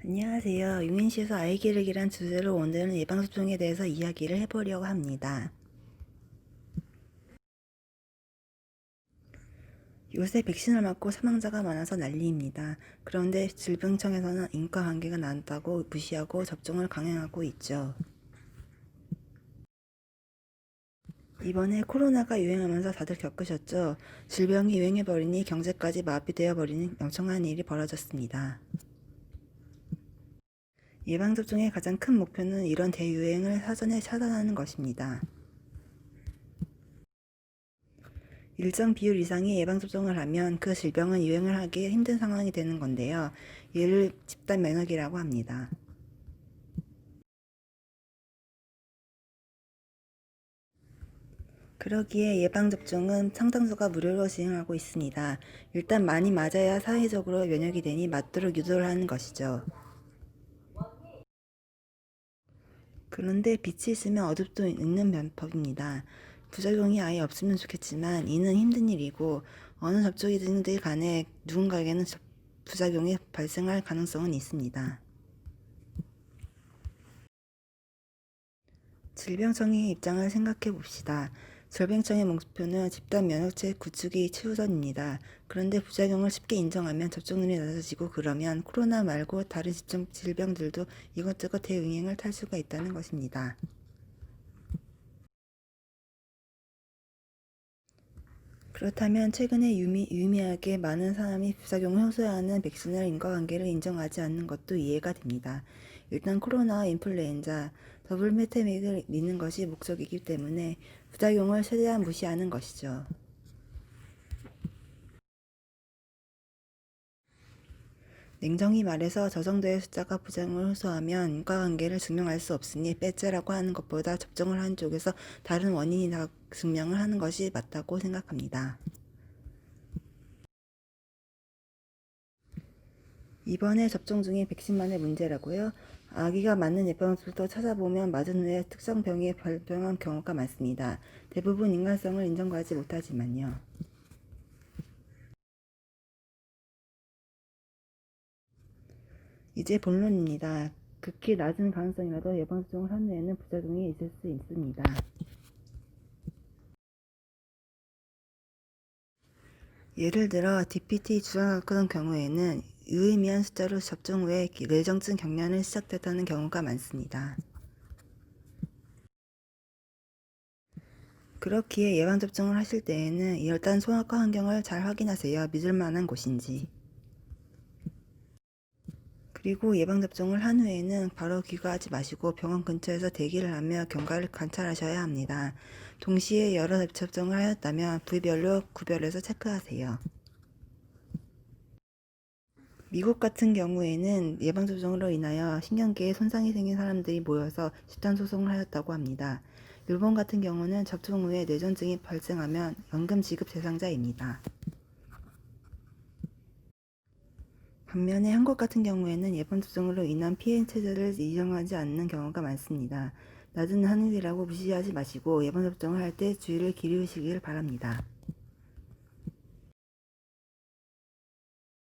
안녕하세요. 유민시에서 아이 기르기란 주제로 오늘은 예방접종에 대해서 이야기를 해보려고 합니다. 요새 백신을 맞고 사망자가 많아서 난리입니다. 그런데 질병청에서는 인과관계가 낮다고 무시하고 접종을 강행하고 있죠. 이번에 코로나가 유행하면서 다들 겪으셨죠? 질병이 유행해버리니 경제까지 마비되어 버리는 멍청한 일이 벌어졌습니다. 예방접종의 가장 큰 목표는 이런 대유행을 사전에 차단하는 것입니다. 일정 비율 이상의 예방접종을 하면 그 질병은 유행을 하기 힘든 상황이 되는 건데요. 이를 집단 면역이라고 합니다. 그러기에 예방접종은 상당수가 무료로 진행하고 있습니다. 일단 많이 맞아야 사회적으로 면역이 되니 맞도록 유도를 하는 것이죠. 그런데 빛이 있으면 어둠도 있는 법입니다. 부작용이 아예 없으면 좋겠지만 이는 힘든 일이고 어느 접종이든 간에 누군가에게는 부작용이 발생할 가능성은 있습니다. 질병청의 입장을 생각해 봅시다. 질병청의 목표는 집단 면역체 구축이 최우선입니다. 그런데 부작용을 쉽게 인정하면 접종률이 낮아지고 그러면 코로나 말고 다른 질병들도 이것저것 대응행을 탈 수가 있다는 것입니다. 그렇다면 최근에 유의미하게 많은 사람이 부작용을 호소하는 백신을 인과관계를 인정하지 않는 것도 이해가 됩니다. 일단 코로나와 인플루엔자, 더블 패데믹을 믿는 것이 목적이기 때문에 부작용을 최대한 무시하는 것이죠. 냉정히 말해서 저 정도의 숫자가 부작용을 호소하면 인과관계를 증명할 수 없으니 빼째라고 하는 것보다 접종을 한 쪽에서 다른 원인이 다 증명을 하는 것이 맞다고 생각합니다. 이번에 접종 중인 백신만의 문제라고요? 아기가 맞는 예방접종도 찾아보면 맞은 후에 특정 병에 발병한 경우가 많습니다. 대부분 인간성을 인정하지 못하지만요. 이제 본론입니다. 극히 낮은 가능성이라도 예방접종을 한 후에는 부작용이 있을 수 있습니다. 예를 들어 DPT 주사같은 경우에는 유의미한 숫자로 접종 후에 뇌정증 경련을 시작됐다는 경우가 많습니다. 그렇기에 예방접종을 하실 때에는 일단 소아과 환경을 잘 확인하세요. 믿을 만한 곳인지. 그리고 예방접종을 한 후에는 바로 귀가하지 마시고 병원 근처에서 대기를 하며 경과를 관찰하셔야 합니다. 동시에 여러 접종을 하였다면 부위별로 구별해서 체크하세요. 미국 같은 경우에는 예방접종으로 인하여 신경계에 손상이 생긴 사람들이 모여서 집단 소송을 하였다고 합니다. 일본 같은 경우는 접종 후에 뇌전증이 발생하면 연금 지급 대상자입니다. 반면에 한국 같은 경우에는 예방접종으로 인한 피해 체제를 인정하지 않는 경우가 많습니다. 낮은 하늘이라고 무시하지 마시고 예방접종을 할 때 주의를 기울이시길 바랍니다.